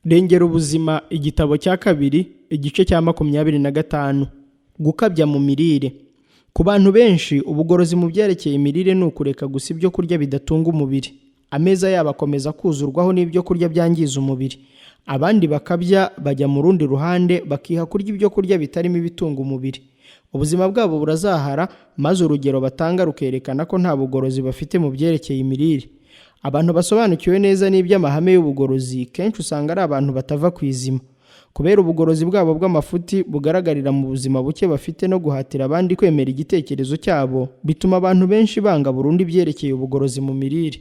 Rengera ubuzima, igitabo cya kabiri, igice cya 25. Gukabya mu mirire. Ku bantu benshi ubugorozi mu byerekeye imirire ni ukureka gusa ibyo kurya bidatunga umubiri. Ameza yabo akomeza kuzurwaho n'ibyo kurya byangiza umubiri. Abandi bakabya bajya mu rundi ruhande bakiha kurya ibyo kurya bitarimo ibitunga umubiri. Ubuzima bwabo burazahara, maze urugero batanga rukerekana ko nta bugorozi bafite mu byerekeye imirire. Abantu basobanukiwe neza n'iby'amahame y'ubugorozi kenshi usanga ari abantu batava ku izima. Kubera ubugorozi bwabo bw'amafuti bugaragarira mu buzima buke bafite no guhatira abandi kwemera igitekerezo cyabo, bituma abantu benshi banga burundu ibyerekeye ubugorozi mu mirire.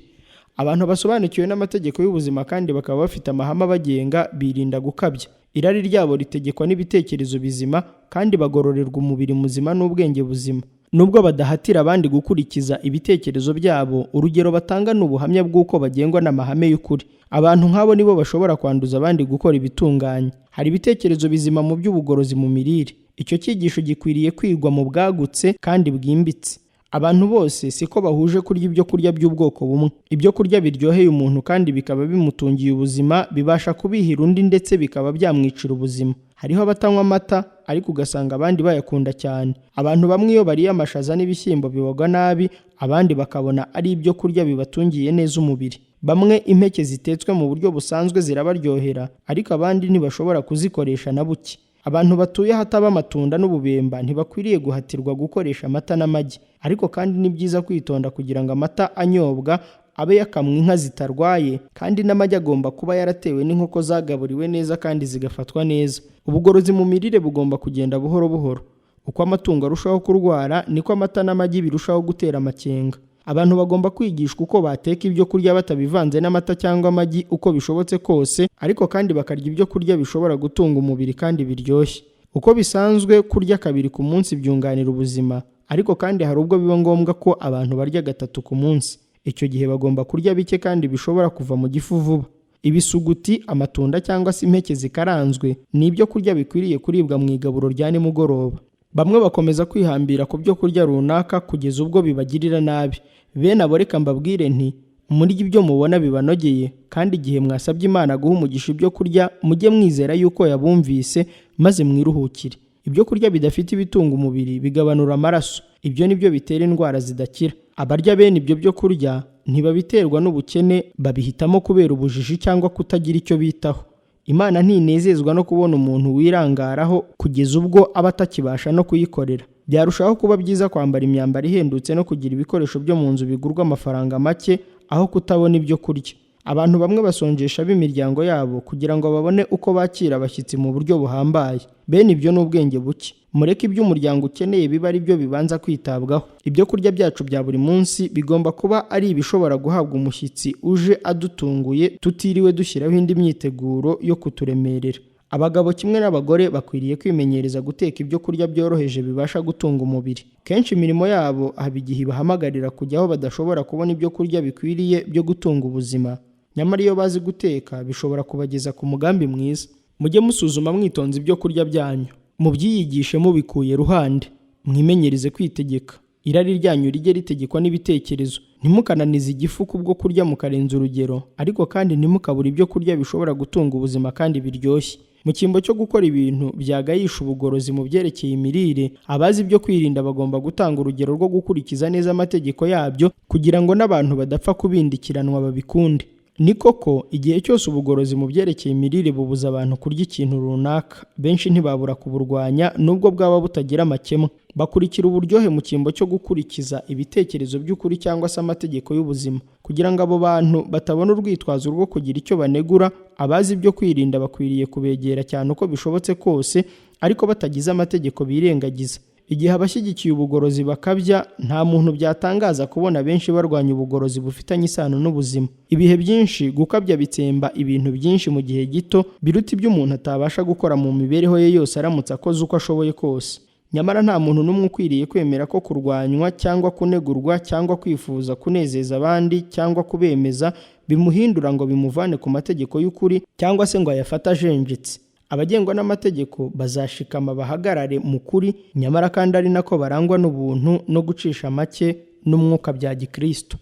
Abantu basobanukiwe n'amategeko y'ubuzima kandi bakaba bafite amahame abagenga birinda gukabya. Irari ryabo ritegekwa n'ibitekerezo bizima kandi bagororerwa umubiri muzima n'ubwenge buzima. Nubwo badahatira abandi gukurikiza ibitekerezo byabo, urugero batanga ni ubuhamya bw'uko bagengwa n'amahame y'ukuri. Abantu nk'abo nibo bashobora kwanduza abandi gukora ibitunganye. Hari ibitekerezo bizima mu by'ubugorozi mu mirire. Icyo cyigisho gikwiriye kwigwa mu bwagutse kandi bwimbitse. Abantu bose siko bahuje kurya ibyo kurya by'ubwoko bumwe. Ibyo kurya biryoheye umuntu kandi bikaba bimutungiye ubuzima bibasha kubihira undi ndetse bikaba byamwicira ubuzima. Hariho abatanywa amata ariko ugasanga abandi bayakunda cyane. Abantu bamwe iyo bariye amashaza n'ibishyimbo bibagwa nabi, abandi bakabona ari ibyo kurya bibatungiye neza umubiri. Bamwe impeke zitetswe mu buryo busanzwe zirabaryohera, ariko abandi ntibashobora kuzikoresha na buke. Abantu batuye ahataba amatunda n'ububemba ntibakwiriye guhatirwa gukoresha amata n'amagi, ariko kandi ni byiza kwitonda kugira ngo amata anyobwa abe yakamwa inka zitarwaye, kandi n'amagi agomba kuba yaratewe n'inkoko zagaburiwe neza kandi zigafatwa neza. Ubugorozi mu mirire bugomba kugenda buhoro buhoro. Uko amatungo arushaho kurwara niko amata n'amagi birushaho gutera amakenga. Abantu bagomba kwigishwa uko bateka ibyo kurya batabivanze n'amata cyangwa amagi uko bishobotse kose, ariko kandi bakarya ibyo kurya bishobora gutunga umubiri kandi biryoshye. Uko bisanzwe kurya kabiri ku munsi byunganira ubuzima, ariko kandi hari ubwo biba ngombwa ko abantu barya gatatu ku munsi. Icyo gihe bagomba kurya bike kandi bishobora kuva mu gifu vuba. Ibisuguti, amatunda cyangwa se impeke zikaranzwe ni ibyo kurya bikwiriye kuribwa mu igaburo rya nimugoroba. Bamwe bakomeza kwihambira ku byo kurya runaka kugeza ubwo bibagirira nabi. Bene abo reka mbabwire nti, murya ibyo mubona bibanogeye, kandi igihe mwasabye Imana guha umugisha ibyo kurya, mujye mwizera yuko yabumvise, maze mwiruhukire. Ibyo kurya bidafite ibitunga umubiri bigabanura amaraso. Ibyo ni byo bitera indwara zidakira. Abarya bene ibyo byo kurya ntibabiterwa n'ubukene, babihitamo kubera ubujiji cyangwa kutagira icyo bitaho. Imana ntinezezwa no kubona umuntu wirangaraho kugeza ubwo aba atakibasha no kuyikorera. Byarushaho kuba byiza kwambara imyambaro ihendutse no kugira ibikoresho byo mu nzu bigurwa amafaranga make aho kutabona ibyo kurya. Abantu bamwe basonjesha b'imiryango yabo kugira ngo babone uko bakira abashyitsi mu buryo buhambaye. Bene ibyo ni ubwenge buke. Mureke ibyo umuryango ukeneye biba ari byo bibanza kwitabwaho. Ibyo kurya byacu bya buri munsi bigomba kuba ari ibishobora guhabwa umushyitsi uje adutunguye, tutiriwe dushyiraho indi myiteguro yo kuturemerera. Abagabo kimwe n'abagore bakwiriye kwimenyereza guteka ibyo kurya byoroheje bibasha gutunga umubiri. Kenshi imirimo yabo haba igihe bahamagarira kujya aho badashobora kubona ibyo kurya bikwiriye byo gutunga ubuzima. Nyamara iyo bazi guteka bishobora kubageza ku mugambi mwiza. Mujye musuzuma mwitonze ibyo kurya byanyu, mubyiyigishe mubikuye ruhande. Mwimenyereze kwitegeka. Irari ryanyu rijye ritegekwa n'ibitekerezo. Ntimukananize igifu kubwo kurya mukarenza urugero, ariko kandi ntimukabura ibyo kurya bishobora gutunga ubuzima kandi biryoshye. Mu cyimbo cyo gukora ibintu byagayisha ubugorozi mu byerekeye imirire, abazi ibyo kwirinda bagomba gutanga urugero rwo gukurikiza neza amategeko yabyo kugira ngo n'abantu badapfa kubindikiranwa babikunde. Ni koko igihe cyose ubugorozi mu byerekeye imirire bubuza abantu kurya ikintu runaka, benshi ntibabura kuburwanya nubwo bwaba butagira amakemwa. Bakurikira uburyohe mu cyimbo cyo gukurikiza ibitekerezo by'ukuri cyangwa se amategeko y'ubuzima. Kugira ngo abo bantu batabona urwitwazo rwo kugira icyo banegura, abazi ibyo kwirinda bakwiriye kubegera cyane uko bishobotse kose, ariko batagize amategeko birengagiza. Igihe abashyigikiye ubugorozi bakabya, nta muntu byatangaza kubona benshi barwanya ubugorozi bufitanye isano n'ubuzima. Ibihe byinshi gukabya bitsemba ibintu byinshi mu gihe gito, biruta ibyo umuntu atabasha gukora mu mibereho ye yose aramutse akoze uko ashoboye kose. Nyamara nta muntu n'umwe ukwiriye kwemera ko kurwanywa cyangwa kunegurwa cyangwa kwifuza kunezeza abandi cyangwa kubemeza bimuhindura ngo bimuvane ku mategeko y'ukuri cyangwa se ngo ayafate ajenjetse. Abagengwa n'amategeko bazashikama bahagarare mu kuri, nyamara kandi ari nako barangwa n'ubuntu no gucisha make n'umwuka bya Gikristo.